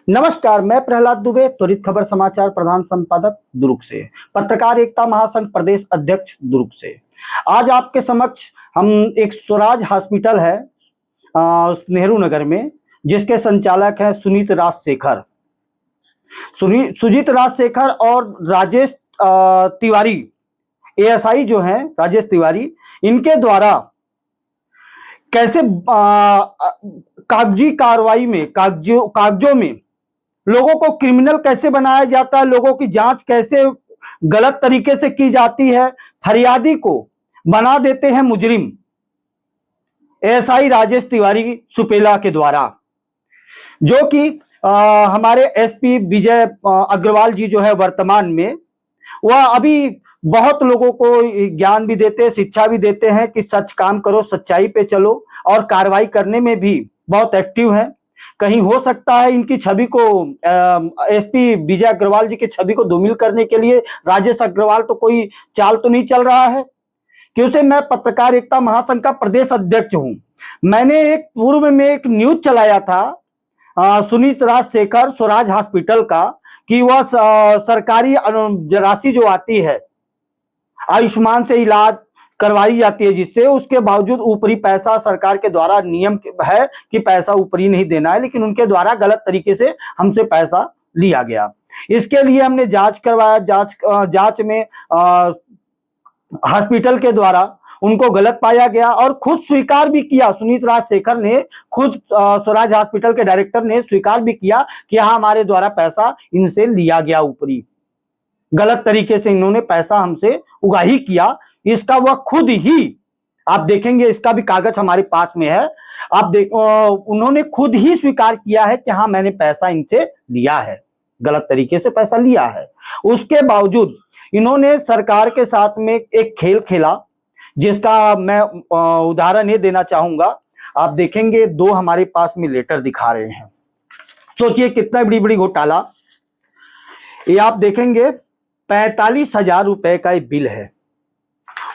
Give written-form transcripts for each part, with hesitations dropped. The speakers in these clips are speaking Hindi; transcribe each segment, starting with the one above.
नमस्कार, मैं प्रहलाद दुबे, त्वरित खबर समाचार प्रधान संपादक दुर्ग से, पत्रकार एकता महासंघ प्रदेश अध्यक्ष दुर्ग से। आज आपके समक्ष हम एक स्वराज हॉस्पिटल है नेहरू नगर में, जिसके संचालक हैं सुनीत राजशेखर, सुजीत राजशेखर और राजेश तिवारी, एएसआई जो हैं राजेश तिवारी, इनके द्वारा कैसे कागजी कार्रवाई में कागजों में लोगों को क्रिमिनल कैसे बनाया जाता है, लोगों की जांच कैसे गलत तरीके से की जाती है, फरियादी को बना देते हैं मुजरिम, एएसआई राजेश तिवारी सुपेला के द्वारा, जो कि हमारे एसपी विजय अग्रवाल जी जो है वर्तमान में, वह अभी बहुत लोगों को ज्ञान भी देते हैं, शिक्षा भी देते हैं कि सच काम करो, सच्चाई पे चलो, और कार्रवाई करने में भी बहुत एक्टिव है। कहीं हो सकता है इनकी छवि को एसपी विजय अग्रवाल जी की छवि को धूमिल करने के लिए राजेश अग्रवाल तो कोई चाल तो नहीं चल रहा है, क्योंकि मैं पत्रकार एकता महासंघ का प्रदेश अध्यक्ष हूं। मैंने एक पूर्व में एक न्यूज चलाया था सुनीत राजशेखर स्वराज हॉस्पिटल का, कि वह सरकारी राशि जो आती है आयुष्मान से इलाज करवाई जाती है, जिससे उसके बावजूद ऊपरी पैसा सरकार के द्वारा नियम है कि पैसा ऊपरी नहीं देना है, लेकिन उनके द्वारा गलत तरीके से हमसे पैसा लिया गया। इसके लिए हमने जांच करवाया। जांच में हॉस्पिटल के द्वारा उनको गलत पाया गया और खुद स्वीकार भी किया। सुनीत राजशेखर ने खुद स्वराज हॉस्पिटल के डायरेक्टर ने स्वीकार भी किया कि हाँ, हमारे द्वारा पैसा इनसे लिया गया, ऊपरी गलत तरीके से इन्होंने पैसा हमसे उगाही किया। इसका वह खुद ही, आप देखेंगे, इसका भी कागज हमारे पास में है, आप उन्होंने खुद ही स्वीकार किया है कि हाँ, मैंने पैसा इनसे लिया है, गलत तरीके से पैसा लिया है। उसके बावजूद इन्होंने सरकार के साथ में एक खेल खेला, जिसका मैं उदाहरण ये देना चाहूंगा। आप देखेंगे, दो हमारे पास में लेटर दिखा रहे हैं। सोचिए कितना बड़ी बड़ी घोटाला। ये आप देखेंगे 45,000 रुपए का एक बिल है।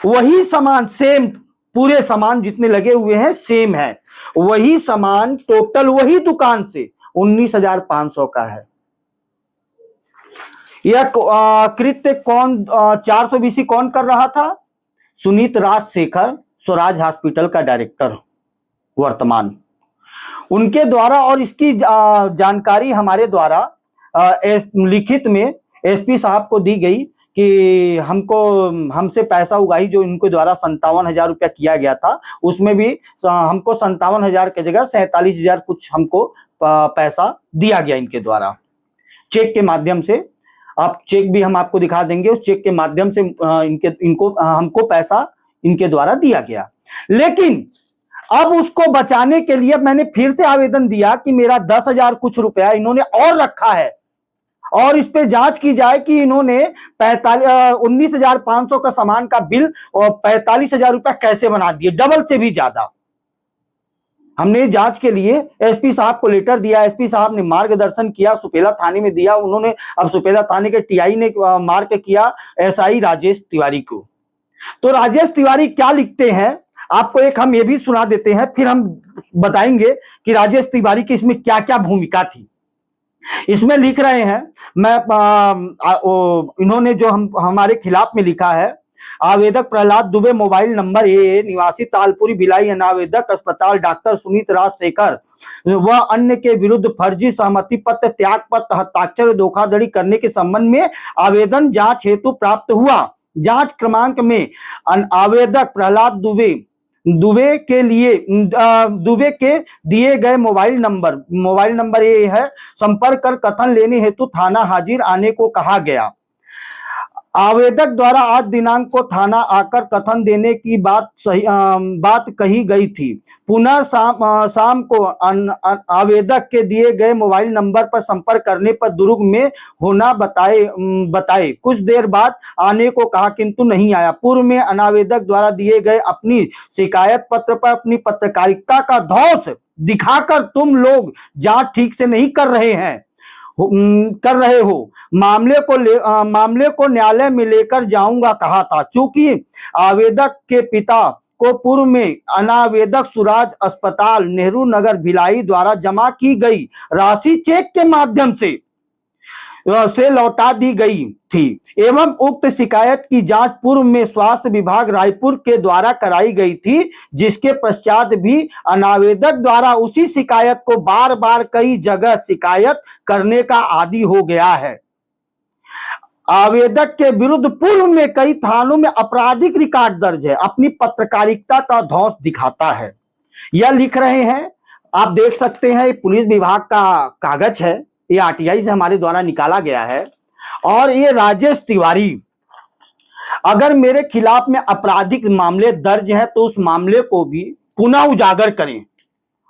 वही सामान सेम, पूरे सामान जितने लगे हुए हैं सेम है, वही सामान टोटल वही दुकान से 19,500 का है। यह कृत्य कौन 420 कौन कर रहा था? सुनीत राजशेखर, स्वराज हॉस्पिटल का डायरेक्टर वर्तमान, उनके द्वारा। और इसकी जानकारी हमारे द्वारा लिखित में एसपी साहब को दी गई कि हमसे पैसा उगाही जो इनके द्वारा 57,000 रुपया किया गया था, उसमें भी हमको 57,000 की जगह 47,000 कुछ हमको पैसा दिया गया इनके द्वारा, चेक के माध्यम से। आप चेक भी हम आपको दिखा देंगे। उस चेक के माध्यम से हमको पैसा इनके द्वारा दिया गया। लेकिन अब उसको बचाने के लिए मैंने फिर से आवेदन दिया कि मेरा 10,000 कुछ रुपया इन्होंने और रखा है, और इस पे जांच की जाए कि इन्होंने 19,500 का सामान का बिल और 45,000 रुपया कैसे बना दिए, डबल से भी ज्यादा। हमने जांच के लिए एसपी साहब को लेटर दिया। एसपी साहब ने मार्गदर्शन किया, सुपेला थाने में दिया उन्होंने। अब सुपेला थाने के टीआई ने मार्क किया एसआई राजेश तिवारी को। तो राजेश तिवारी क्या लिखते हैं, आपको एक हम ये भी सुना देते हैं, फिर हम बताएंगे कि राजेश तिवारी की इसमें क्या क्या भूमिका थी। इसमें लिख रहे हैं, इन्होंने जो हमारे खिलाफ में लिखा है, आवेदक Prahlad Dubey, mobile number A, निवासी तालपुरी भिलाई, अनावेदक अस्पताल डॉक्टर सुनीत राजशेखर व अन्य के विरुद्ध फर्जी सहमति पत्र, त्याग पत्र, हस्ताक्षर, धोखाधड़ी करने के संबंध में आवेदन जांच हेतु प्राप्त हुआ। जांच क्रमांक में आवेदक प्रहलाद दुबे के दिए गए मोबाइल नंबर ये है, संपर्क कर कथन लेने हेतु थाना हाजिर आने को कहा गया। आवेदक द्वारा आज दिनांक को थाना आकर कथन देने की बात कही गई थी। पुनः शाम को आवेदक के दिए गए मोबाइल नंबर पर संपर्क करने पर दुर्ग में होना बताए। कुछ देर बाद आने को कहा, किंतु नहीं आया। पूर्व में अनावेदक द्वारा दिए गए अपनी शिकायत पत्र पर अपनी पत्रकारिता का धौंस दिखाकर तुम लोग जांच ठीक से नहीं कर रहे हो, मामले को न्यायालय में लेकर जाऊंगा कहा था। चूंकि आवेदक के पिता को पूर्व में अनावेदक सुराज अस्पताल नेहरू नगर भिलाई द्वारा जमा की गई राशि चेक के माध्यम से लौटा दी गई थी एवं उक्त शिकायत की जांच पूर्व में स्वास्थ्य विभाग रायपुर के द्वारा कराई गई थी, जिसके पश्चात भी अनावेदक द्वारा उसी शिकायत को बार बार कई जगह शिकायत करने का आदी हो गया है। आवेदक के विरुद्ध पूर्व में कई थानों में आपराधिक रिकॉर्ड दर्ज है। अपनी पत्रकारिता का धौंस दिखाता है। यह लिख रहे हैं, आप देख सकते हैं, पुलिस विभाग का कागज है, ये आरटीआई से हमारे द्वारा निकाला गया है। और ये राजेश तिवारी, अगर मेरे खिलाफ में आपराधिक मामले दर्ज हैं तो उस मामले को भी पुनः उजागर करें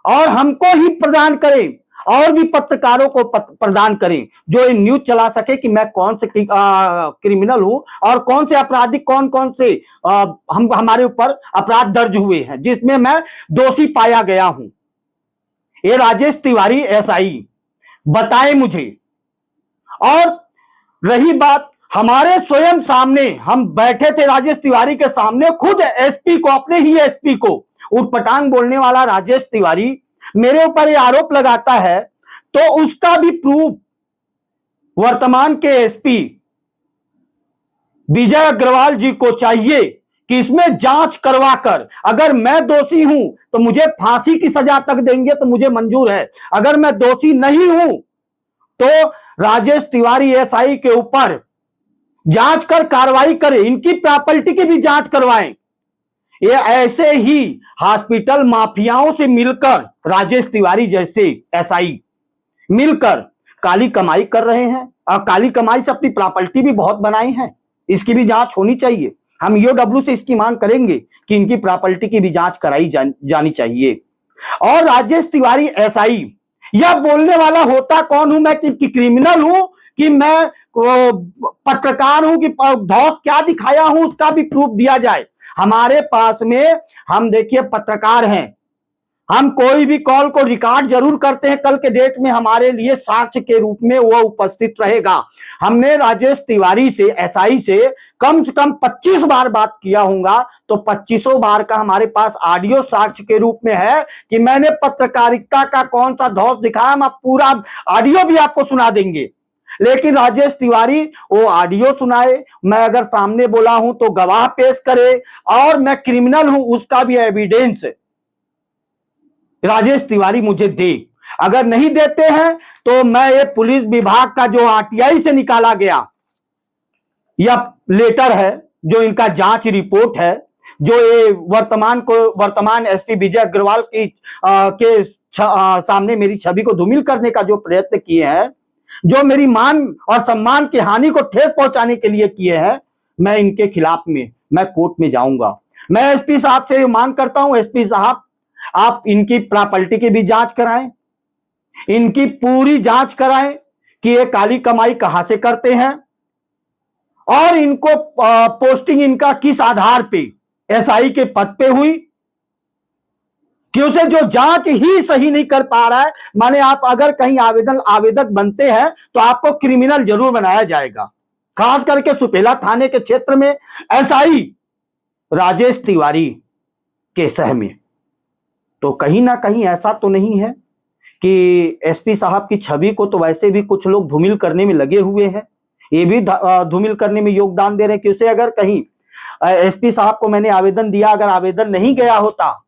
और हमको ही प्रदान करें और भी पत्रकारों को प्रदान करें, जो ये न्यूज चला सके कि मैं कौन से क्रिमिनल हूं और कौन से आपराधिक कौन कौन से हमारे ऊपर अपराध दर्ज हुए हैं जिसमें मैं दोषी पाया गया हूं। ये राजेश तिवारी एसआई बताए मुझे। और रही बात, हमारे स्वयं सामने हम बैठे थे राजेश तिवारी के सामने, खुद एसपी को, अपने ही एसपी को, उटपटांग बोलने वाला राजेश तिवारी मेरे ऊपर ये आरोप लगाता है, तो उसका भी प्रूफ वर्तमान के एसपी विजय अग्रवाल जी को चाहिए कि इसमें जांच करवाकर, अगर मैं दोषी हूं तो मुझे फांसी की सजा तक देंगे तो मुझे मंजूर है, अगर मैं दोषी नहीं हूं तो राजेश तिवारी एसआई के ऊपर जांच कर कार्रवाई करें, इनकी प्रॉपर्टी की भी जांच करवाएं। ये ऐसे ही हॉस्पिटल माफियाओं से मिलकर राजेश तिवारी जैसे एसआई मिलकर काली कमाई कर रहे हैं और काली कमाई से अपनी प्रॉपर्टी भी बहुत बनाई है। इसकी भी जांच होनी चाहिए। हम ईओडब्ल्यू से इसकी मांग करेंगे कि इनकी प्रॉपर्टी की भी जांच कराई जानी चाहिए। और राजेश तिवारी एसआई यह बोलने वाला होता कौन हूं मैं, कि क्रिमिनल हूं कि मैं पत्रकार हूं, कि धौंस क्या दिखाया हूं उसका भी प्रूफ दिया जाए। हमारे पास में, हम देखिए पत्रकार हैं, हम कोई भी कॉल को रिकॉर्ड जरूर करते हैं, कल के डेट में हमारे लिए साक्ष्य के रूप में वो उपस्थित रहेगा। हमने राजेश तिवारी से, एसआई से कम 25 बार बात किया होगा, तो 25 बार का हमारे पास ऑडियो साक्ष्य के रूप में है कि मैंने पत्रकारिता का कौन सा धौंस दिखाया। हम पूरा ऑडियो भी आपको सुना देंगे, लेकिन राजेश तिवारी वो ऑडियो सुनाए, मैं अगर सामने बोला हूं तो गवाह पेश करे, और मैं क्रिमिनल हूं उसका भी एविडेंस राजेश तिवारी मुझे दे। अगर नहीं देते हैं तो मैं ये पुलिस विभाग का जो आरटीआई से निकाला गया यह लेटर है, जो इनका जांच रिपोर्ट है, जो ये वर्तमान एसपी विजय अग्रवाल के सामने मेरी छवि को धूमिल करने का जो प्रयत्न किए हैं, जो मेरी मान और सम्मान की हानि को ठेस पहुंचाने के लिए किए हैं, मैं इनके खिलाफ में मैं कोर्ट में जाऊंगा। मैं एसपी साहब से मांग करता हूं, एसपी साहब आप इनकी प्रॉपर्टी की भी जांच कराएं, इनकी पूरी जांच कराएं कि ये काली कमाई कहां से करते हैं और इनको पोस्टिंग इनका किस आधार पे एसआई के पद पे हुई, कि उसे जो जांच ही सही नहीं कर पा रहा है। माने आप अगर कहीं आवेदक बनते हैं तो आपको क्रिमिनल जरूर बनाया जाएगा। खास करके सुपेला थाने के क्षेत्र में एसआई राजेश तिवारी के सह में तो कहीं ना कहीं ऐसा तो नहीं है कि एसपी साहब की छवि को तो वैसे भी कुछ लोग धूमिल करने में लगे हुए हैं, ये भी धूमिल करने में योगदान दे रहे हैं। कि उसे अगर कहीं एसपी साहब को मैंने आवेदन दिया, अगर आवेदन नहीं गया होता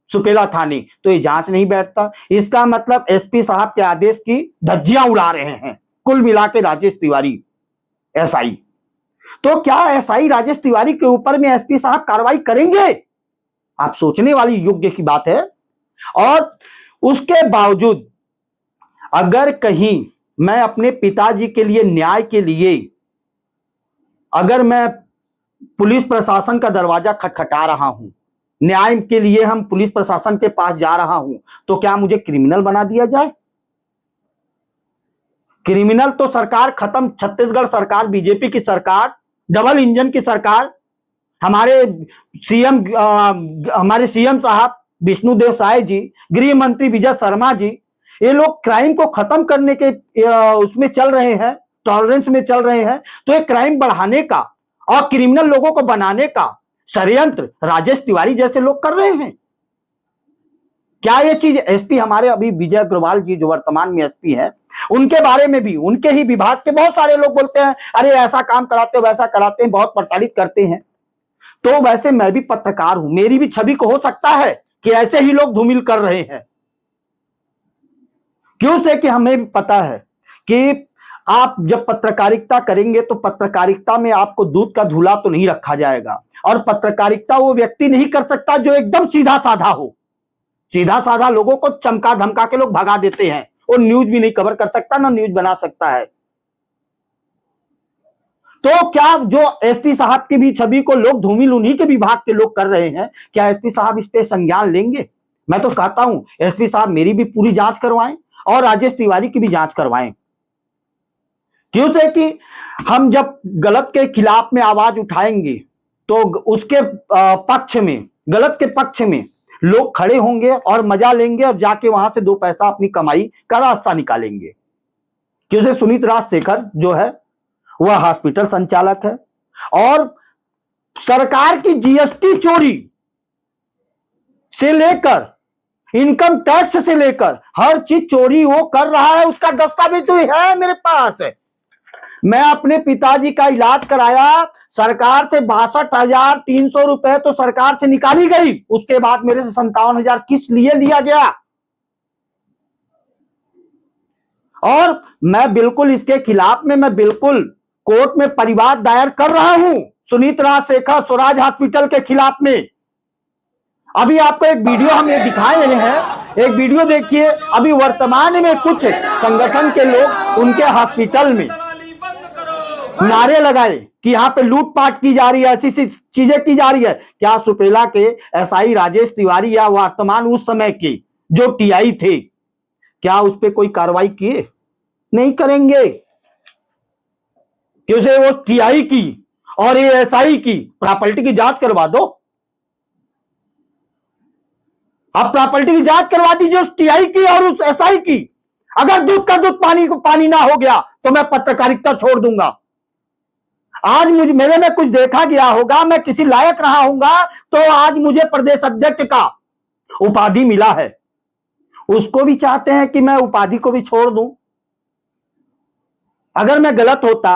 सुपेला थाने तो ये जांच नहीं बैठता। इसका मतलब एसपी साहब के आदेश की धज्जियां उड़ा रहे हैं कुल मिला के राजेश तिवारी एसआई। तो क्या एसआई राजेश तिवारी के ऊपर में एसपी साहब कार्रवाई करेंगे? आप सोचने वाली योग्य की बात है। और उसके बावजूद अगर कहीं मैं अपने पिताजी के लिए, न्याय के लिए, अगर मैं पुलिस प्रशासन का दरवाजा खटखटा रहा हूं, न्याय के लिए हम पुलिस प्रशासन के पास जा रहा हूं, तो क्या मुझे क्रिमिनल बना दिया जाए? क्रिमिनल तो सरकार खत्म, छत्तीसगढ़ सरकार, बीजेपी की सरकार, डबल इंजन की सरकार, हमारे सीएम साहब विष्णुदेव साय जी, गृह मंत्री विजय शर्मा जी, ये लोग क्राइम को खत्म करने के उसमें चल रहे हैं, टॉलरेंस में चल रहे हैं। तो ये क्राइम बढ़ाने का और क्रिमिनल लोगों को बनाने का षड्यंत्र राजेश तिवारी जैसे लोग कर रहे हैं। क्या ये चीज एसपी हमारे अभी विजय अग्रवाल जी जो वर्तमान में एसपी है, उनके बारे में भी उनके ही विभाग के बहुत सारे लोग बोलते हैं अरे ऐसा काम कराते हैं वैसा कराते हैं, बहुत प्रताड़ित करते हैं। तो वैसे मैं भी पत्रकार हूं, मेरी भी छवि को हो सकता है कि ऐसे ही लोग धूमिल कर रहे हैं। क्यों से कि हमें भी पता है कि आप जब पत्रकारिता करेंगे तो पत्रकारिता में आपको दूध का धूला तो नहीं रखा जाएगा, और पत्रकारिता वो व्यक्ति नहीं कर सकता जो एकदम सीधा साधा हो। सीधा साधा लोगों को चमका धमका के लोग भगा देते हैं, वो न्यूज भी नहीं कवर कर सकता, ना न्यूज बना सकता है। तो क्या जो एसपी साहब की भी छवि को लोग धूमिल उन्हीं के विभाग के लोग कर रहे हैं, क्या एसपी साहब इस पे संज्ञान लेंगे? मैं तो कहता हूं एसपी साहब मेरी भी पूरी जांच करवाएं और राजेश तिवारी की भी जांच करवाएं। क्यों से कि हम जब गलत के खिलाफ में आवाज उठाएंगे तो उसके पक्ष में, गलत के पक्ष में लोग खड़े होंगे और मजा लेंगे और जाके वहां से दो पैसा अपनी कमाई का रास्ता निकालेंगे। क्योंकि सुनीत राजशेखर जो है वह हॉस्पिटल संचालक है और सरकार की जीएसटी चोरी से लेकर इनकम टैक्स से लेकर हर चीज चोरी वो कर रहा है, उसका दस्तावेज तो है मेरे पास है। मैं अपने पिताजी का इलाज कराया, सरकार से 62,300 रुपए तो सरकार से निकाली गई, उसके बाद मेरे से 57,000 किस लिए लिया गया? और मैं बिल्कुल इसके खिलाफ में मैं बिल्कुल कोर्ट में परिवाद दायर कर रहा हूं सुनीत राजशेखर स्वराज हॉस्पिटल के खिलाफ में। अभी आपको एक वीडियो हम ये दिखाए रहे हैं, एक वीडियो देखिए। अभी वर्तमान में कुछ संगठन के लोग उनके हॉस्पिटल में नारे लगाए कि यहाँ पे लूटपाट की जा रही है, ऐसी चीजें की जा रही है। क्या सुपेला के एसआई राजेश तिवारी या वर्तमान उस समय के जो टीआई थे, क्या उस पर कोई कार्रवाई किए? नहीं करेंगे, क्योंकि वो टीआई की और ये एसआई की प्रॉपर्टी की जांच करवा दो। आप प्रॉपर्टी की जांच करवा दीजिए उस टीआई की और उस एसआई की। अगर दूध का दूध पानी ना हो गया तो मैं पत्रकारिता छोड़ दूंगा। आज मुझे मेरे में कुछ देखा गया होगा, मैं किसी लायक रहा हूंगा तो आज मुझे प्रदेश अध्यक्ष का उपाधि मिला है। उसको भी चाहते हैं कि मैं उपाधि को भी छोड़ दूं। अगर मैं गलत होता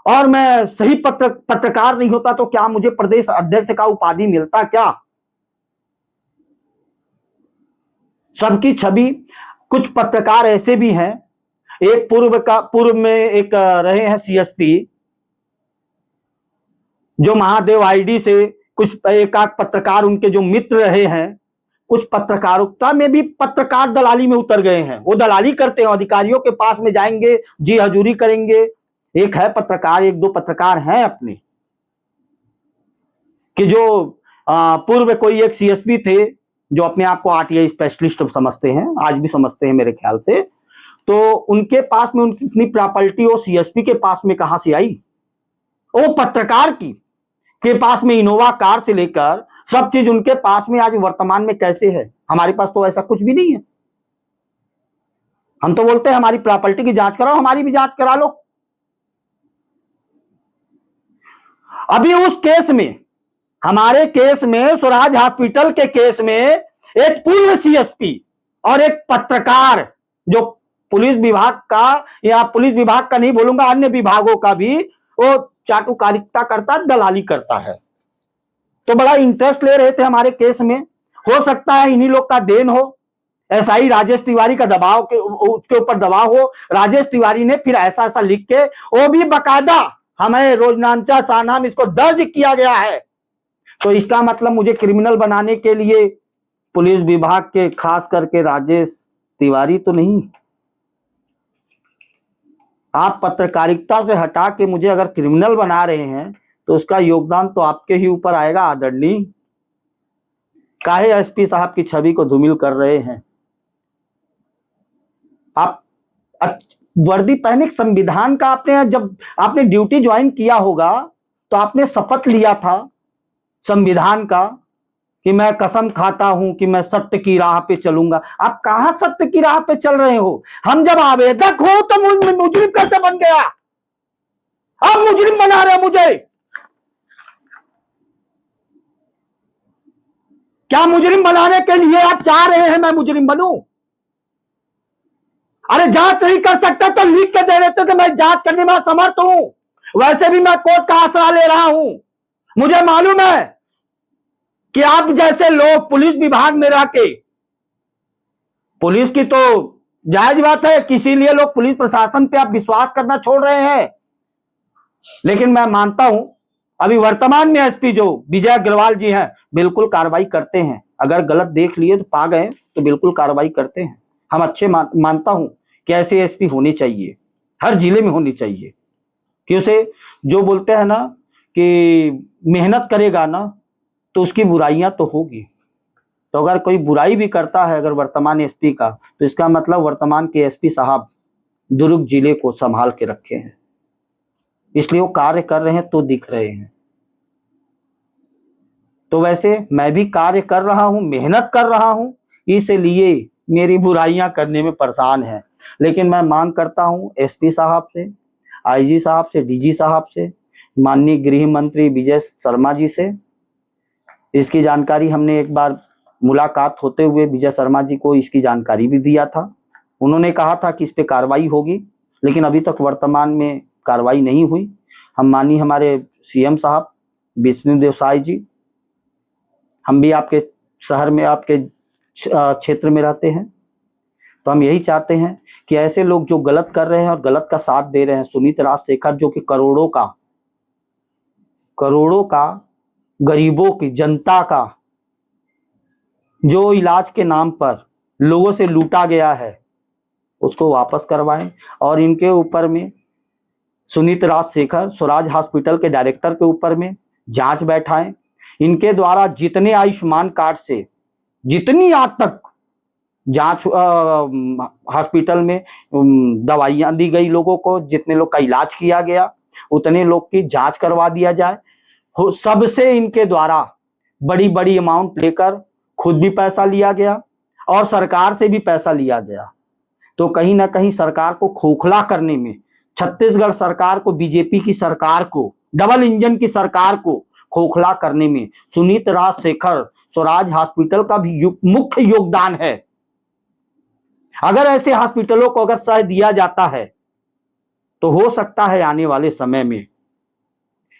और मैं सही पत्रकार नहीं होता तो क्या मुझे प्रदेश अध्यक्ष का उपाधि मिलता? क्या सबकी छवि, कुछ पत्रकार ऐसे भी हैं, एक पूर्व में एक रहे हैं सीएसपी जो महादेव आईडी से, कुछ एक आध पत्रकार उनके जो मित्र रहे हैं, कुछ पत्रकारिता में भी पत्रकार दलाली में उतर गए हैं। वो दलाली करते हैं, अधिकारियों के पास में जाएंगे, जी हजूरी करेंगे। एक है पत्रकार, एक दो पत्रकार हैं अपने कि जो पूर्व कोई एक सीएसपी थे जो अपने आप को आरटीआई स्पेशलिस्ट समझते हैं, आज भी समझते हैं मेरे ख्याल से। तो उनके पास में उनकी इतनी प्रॉपर्टी वो सीएसपी के पास में कहां से आई? वो पत्रकार की के पास में इनोवा कार से लेकर सब चीज उनके पास में आज वर्तमान में कैसे है? हमारे पास तो ऐसा कुछ भी नहीं है। हम तो बोलते हैं हमारी प्रॉपर्टी की जांच कराओ, हमारी भी जांच करा लो। अभी उस केस में, हमारे केस में, स्वराज हॉस्पिटल के केस में एक पूर्व सीएसपी और एक पत्रकार जो पुलिस विभाग का, या पुलिस विभाग का नहीं बोलूंगा, अन्य विभागों का भी वो चाटुकारिता करता, दलाली करता है। तो बड़ा इंटरेस्ट ले रहे थे हमारे केस में। हो सकता है इन्हीं लोग का देन हो, एसआई राजेश तिवारी का दबाव के उसके ऊपर दबाव हो। राजेश तिवारी ने फिर ऐसा ऐसा लिख के, वो भी बकायदा हमें रोजनांचा साना में इसको दर्ज किया गया है। तो इसका मतलब मुझे क्रिमिनल बनाने के लिए पुलिस विभाग के खास करके राजेश तिवारी तो नहीं। आप पत्रकारिता से हटा के मुझे अगर क्रिमिनल बना रहे हैं तो उसका योगदान तो आपके ही ऊपर आएगा आदरणीय। काहे एसपी साहब की छवि को धूमिल कर रहे हैं? आप वर्दी पहने, संविधान का आपने, जब आपने ड्यूटी ज्वाइन किया होगा तो आपने शपथ लिया था संविधान का कि मैं कसम खाता हूं कि मैं सत्य की राह पे चलूंगा। आप कहां सत्य की राह पे चल रहे हो? हम जब आवेदक हो तो मुजरिम कैसे बन गया? आप मुजरिम बना रहे हो मुझे। क्या मुजरिम बनाने के लिए आप चाह रहे हैं मैं मुजरिम बनूं? अरे जांच नहीं कर सकता तो लिख के दे देते तो मैं जांच करने में समर्थ हूं। वैसे भी मैं कोर्ट का आसरा ले रहा हूं। मुझे मालूम है कि आप जैसे लोग पुलिस विभाग में रह के, पुलिस की तो जायज बात है, किसी लिए लोग पुलिस प्रशासन पे आप विश्वास करना छोड़ रहे हैं, लेकिन मैं मानता हूं अभी वर्तमान में एसपी जो विजय अग्रवाल जी हैं बिल्कुल कार्रवाई करते हैं। अगर गलत देख लिए तो पा गए तो बिल्कुल कार्रवाई करते हैं। हम अच्छे मानता हूं कि ऐसे एसपी होने चाहिए, हर जिले में होनी चाहिए। कि उसे जो बोलते हैं ना कि मेहनत करेगा ना तो उसकी बुराइयां तो होगी। तो अगर कोई बुराई भी करता है अगर वर्तमान एसपी का, तो इसका मतलब वर्तमान के एसपी साहब दुर्ग जिले को संभाल के रखे हैं, इसलिए वो कार्य कर रहे हैं तो दिख रहे हैं। तो वैसे मैं भी कार्य कर रहा हूं, मेहनत कर रहा हूं, इसलिए मेरी बुराइयां करने में परेशान है। लेकिन मैं मांग करता हूं एसपी साहब से, आईजी साहब से, डीजी साहब से, माननीय गृह मंत्री विजय शर्मा जी से। इसकी जानकारी हमने एक बार मुलाकात होते हुए विजय शर्मा जी को इसकी जानकारी भी दिया था। उन्होंने कहा था कि इस पे कार्रवाई होगी, लेकिन अभी तक वर्तमान में कार्रवाई नहीं हुई। हम माननीय हमारे सीएम साहब विष्णुदेव साय जी, हम भी आपके शहर में, आपके क्षेत्र में रहते हैं, तो हम यही चाहते हैं कि ऐसे लोग जो गलत कर रहे हैं और गलत का साथ दे रहे हैं, सुनीत राजशेखर जो कि करोड़ों का गरीबों की, जनता का जो इलाज के नाम पर लोगों से लूटा गया है, उसको वापस करवाएं। और इनके ऊपर में सुनीत राजशेखर स्वराज हॉस्पिटल के डायरेक्टर के ऊपर में जांच बैठाएं। इनके द्वारा जितने आयुष्मान कार्ड से जितनी आज तक जांच हॉस्पिटल में दवाइयां दी गई लोगों को, जितने लोग का इलाज किया गया, उतने लोग की जांच करवा दिया जाए। सबसे इनके द्वारा बड़ी बड़ी अमाउंट लेकर खुद भी पैसा लिया गया और सरकार से भी पैसा लिया गया। तो कहीं ना कहीं सरकार को खोखला करने में, छत्तीसगढ़ सरकार को, बीजेपी की सरकार को, डबल इंजन की सरकार को खोखला करने में सुनीत राजशेखर स्वराज हॉस्पिटल का भी मुख्य योगदान है। अगर ऐसे हॉस्पिटलों को अगर सह दिया जाता है तो हो सकता है आने वाले समय में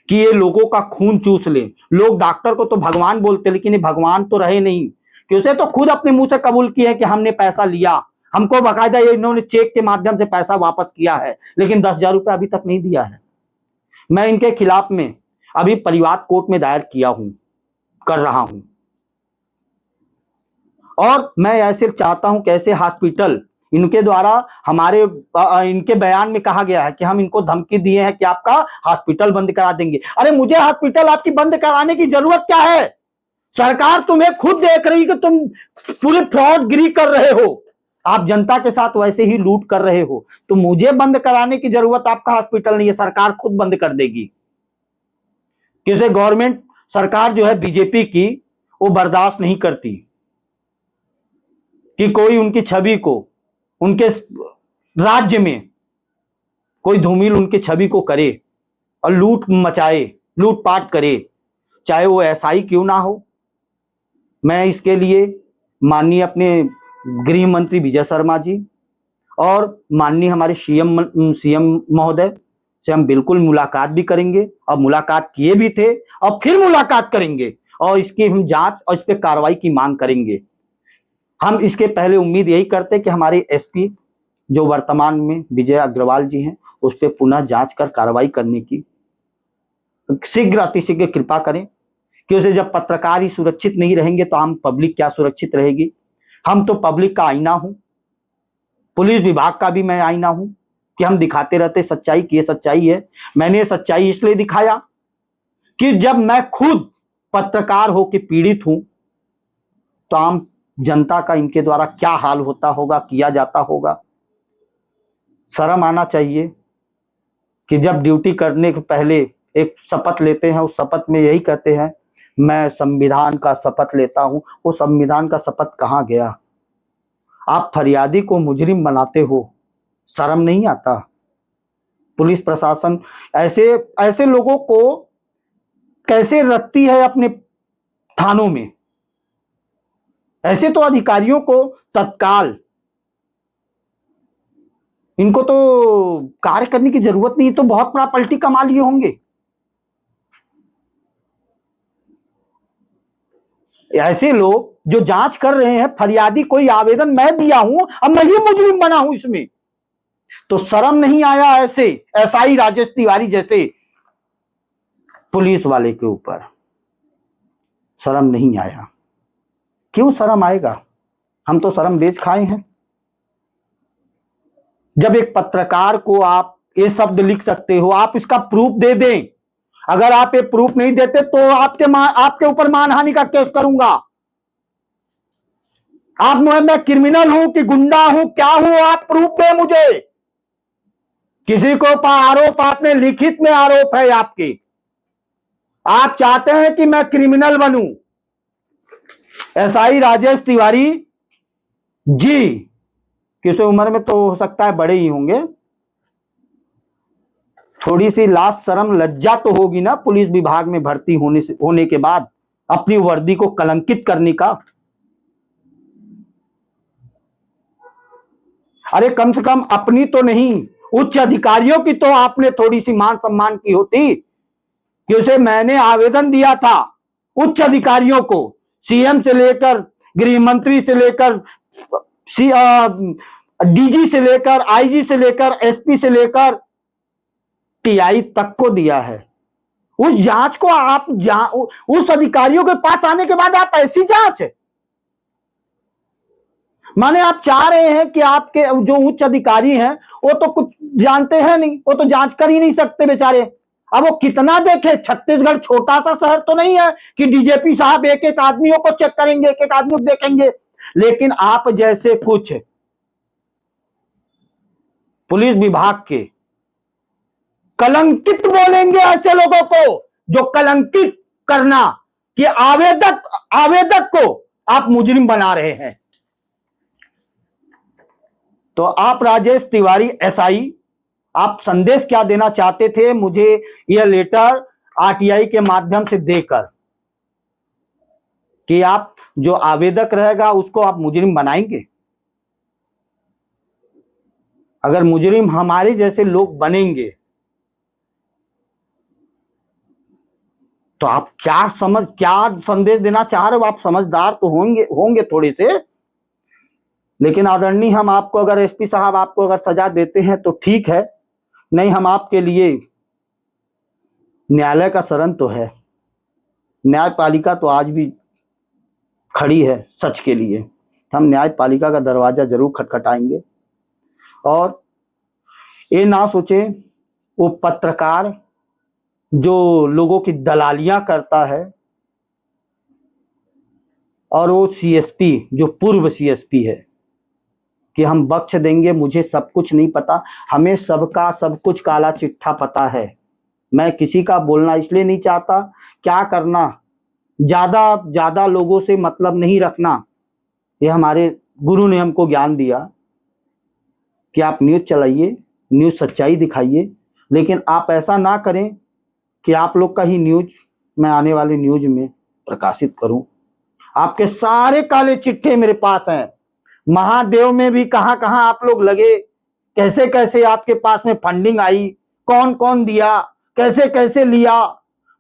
कि ये लोगों का खून चूस ले। लोग डॉक्टर को तो भगवान बोलते, लेकिन ये भगवान तो रहे नहीं, कि उसे तो खुद अपने मुंह से कबूल किया है कि हमने पैसा लिया, हमको बाकायदा ये इन्होंने चेक के माध्यम से पैसा वापस किया है, लेकिन 10,000 रुपये अभी तक नहीं दिया है। मैं इनके खिलाफ में अभी परिवाद कोर्ट में दायर कर रहा हूं। और मैं ऐसे चाहता हूं कि ऐसे हॉस्पिटल, इनके द्वारा हमारे इनके बयान में कहा गया है कि हम इनको धमकी दिए हैं कि आपका हॉस्पिटल बंद करा देंगे। अरे मुझे हॉस्पिटल आपकी बंद कराने की जरूरत क्या है? सरकार तुम्हें खुद देख रही कि तुम पूरी फ्रॉडगिरी कर रहे हो, आप जनता के साथ वैसे ही लूट कर रहे हो, तो मुझे बंद कराने की जरूरत आपका हॉस्पिटल नहीं है, सरकार खुद बंद कर देगी। क्योंकि गवर्नमेंट सरकार जो है बीजेपी की, वो बर्दाश्त नहीं करती कि कोई उनकी छवि को, उनके राज्य में कोई धूमिल उनकी छवि को करे और लूट मचाए, लूटपाट करे, चाहे वो एसआई क्यों ना हो। मैं इसके लिए माननीय अपने गृह मंत्री विजय शर्मा जी और माननीय हमारे सीएम महोदय से हम बिल्कुल मुलाकात भी करेंगे, और मुलाकात किए भी थे और फिर मुलाकात करेंगे, और इसकी हम जांच और इस पर कार्रवाई की मांग करेंगे। हम इसके पहले उम्मीद यही करते कि हमारे एसपी जो वर्तमान में विजय अग्रवाल जी हैं, उस पर पुनः जांच कर कार्रवाई करने की शीघ्र अतिशीघ्र कृपा करें। कि उसे जब पत्रकार ही सुरक्षित नहीं रहेंगे तो हम पब्लिक क्या सुरक्षित रहेगी? हम तो पब्लिक का आईना हूं, पुलिस विभाग का भी मैं आईना हूं, कि हम दिखाते रहते सच्चाई की, ये सच्चाई है। मैंने सच्चाई इसलिए दिखाया कि जब मैं खुद पत्रकार होकर पीड़ित हूं तो आम जनता का इनके द्वारा क्या हाल होता होगा, किया जाता होगा। शर्म आना चाहिए कि जब ड्यूटी करने के पहले एक शपथ लेते हैं, उस शपथ में यही कहते हैं मैं संविधान का शपथ लेता हूं। वो संविधान का शपथ कहां गया? आप फरियादी को मुजरिम बनाते हो, शर्म नहीं आता? पुलिस प्रशासन ऐसे लोगों को कैसे रखती है अपने थानों में? ऐसे तो अधिकारियों को तत्काल इनको तो कार्य करने की जरूरत नहीं, तो बहुत बड़ा पलटी कमा लिए होंगे। ऐसे लोग जो जांच कर रहे हैं, फरियादी कोई आवेदन मैं दिया हूं, अब मैं ही मुजरिम बना हूं इसमें, तो शर्म नहीं आया ऐसे एसआई राजेश तिवारी जैसे पुलिस वाले के ऊपर? शर्म नहीं आया? क्यों शर्म आएगा? हम तो शर्म बेच खाए हैं। जब एक पत्रकार को आप ये शब्द लिख सकते हो, आप इसका प्रूफ दे दें। अगर आप ये प्रूफ नहीं देते तो आपके ऊपर मानहानि का केस करूंगा। आप मैं क्रिमिनल हूं कि गुंडा हूं, क्या हूं, आप प्रूफ दे मुझे। किसी को आरोप, आपने लिखित में आरोप है आपके, आप चाहते हैं कि मैं क्रिमिनल बनूं। एसआई राजेश तिवारी जी किसी उम्र में तो हो सकता है बड़े ही होंगे, थोड़ी सी लाज शर्म लज्जा तो होगी ना पुलिस विभाग में भर्ती होने के बाद अपनी वर्दी को कलंकित करने का। अरे कम से कम अपनी तो नहीं, उच्च अधिकारियों की तो आपने थोड़ी सी मान सम्मान की होती। क्योंकि मैंने आवेदन दिया था उच्च अधिकारियों को, सीएम से लेकर गृह मंत्री से लेकर डीजी से लेकर आईजी से लेकर एसपी से लेकर टीआई तक को दिया है। उस जांच को आप उस अधिकारियों के पास आने के बाद आप ऐसी जांच, माने आप चाह रहे हैं कि आपके जो उच्च अधिकारी हैं वो तो कुछ जानते हैं नहीं, वो तो जांच कर ही नहीं सकते बेचारे। अब वो कितना देखे, छत्तीसगढ़ छोटा सा शहर तो नहीं है कि डीजीपी साहब एक एक आदमियों को चेक करेंगे, एक एक आदमी को देखेंगे। लेकिन आप जैसे कुछ पुलिस विभाग के कलंकित बोलेंगे ऐसे लोगों को, जो कलंकित करना कि आवेदक को आप मुजरिम बना रहे हैं। तो आप राजेश तिवारी एसआई, आप संदेश क्या देना चाहते थे मुझे यह लेटर आरटीआई के माध्यम से देकर, कि आप जो आवेदक रहेगा उसको आप मुजरिम बनाएंगे? अगर मुजरिम हमारे जैसे लोग बनेंगे तो आप क्या संदेश देना चाह रहे हो? आप समझदार तो होंगे थोड़े से, लेकिन आदरणीय हम आपको, अगर एसपी साहब आपको अगर सजा देते हैं तो ठीक है, नहीं हम आपके लिए न्यायालय का शरण तो है, न्यायपालिका तो आज भी खड़ी है सच के लिए। हम न्यायपालिका का दरवाजा जरूर खटखटाएंगे। और ये ना सोचे वो पत्रकार जो लोगों की दलालियां करता है, और वो सीएसपी जो पूर्व सीएसपी है, कि हम बख्श देंगे, मुझे सब कुछ नहीं पता। हमें सबका सब कुछ काला चिट्ठा पता है। मैं किसी का बोलना इसलिए नहीं चाहता, क्या करना, ज्यादा लोगों से मतलब नहीं रखना। ये हमारे गुरु ने हमको ज्ञान दिया कि आप न्यूज़ चलाइए, न्यूज़ सच्चाई दिखाइए, लेकिन आप ऐसा ना करें कि आप लोग का ही न्यूज़ मैं आने वाले न्यूज़ में प्रकाशित करूं। आपके सारे काले चिट्ठे मेरे पास हैं। महादेव में भी कहां कहां आप लोग लगे, कैसे कैसे आपके पास में फंडिंग आई, कौन कौन दिया, कैसे कैसे लिया,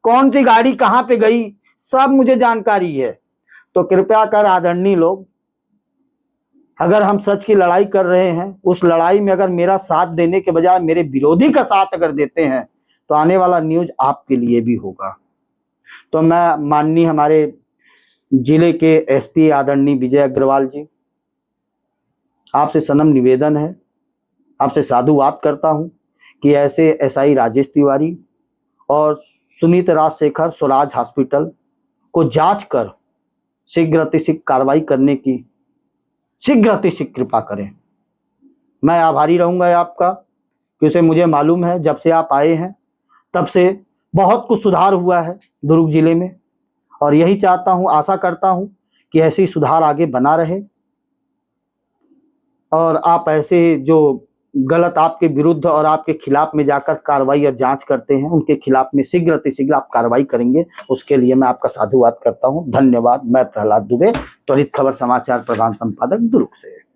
कौन सी गाड़ी कहां पे गई, सब मुझे जानकारी है। तो कृपया कर आदरणीय लोग, अगर हम सच की लड़ाई कर रहे हैं, उस लड़ाई में अगर मेरा साथ देने के बजाय मेरे विरोधी का साथ अगर देते हैं तो आने वाला न्यूज़ आपके लिए भी होगा। तो मैं माननीय हमारे जिले के एसपी आदरणीय विजय अग्रवाल जी, आपसे सनम निवेदन है, आपसे साधुवाद करता हूं कि ऐसे एसआई राजेश तिवारी और सुनीत राजशेखर स्वराज हॉस्पिटल को जांच कर शीघ्र अतिशीघ्र कार्रवाई करने की शीघ्र अतिशीघ्र कृपा करें। मैं आभारी रहूंगा आपका, क्योंकि मुझे मालूम है जब से आप आए हैं तब से बहुत कुछ सुधार हुआ है दुर्ग जिले में, और यही चाहता हूं, आशा करता हूं कि ऐसी सुधार आगे बना रहे। और आप ऐसे जो गलत आपके विरुद्ध और आपके खिलाफ में जाकर कार्रवाई और जांच करते हैं, उनके खिलाफ में शीघ्र अतिशीघ्र आप कार्रवाई करेंगे, उसके लिए मैं आपका साधुवाद करता हूं। धन्यवाद। मैं प्रहलाद दुबे, त्वरित खबर समाचार प्रधान संपादक, दुर्ग से।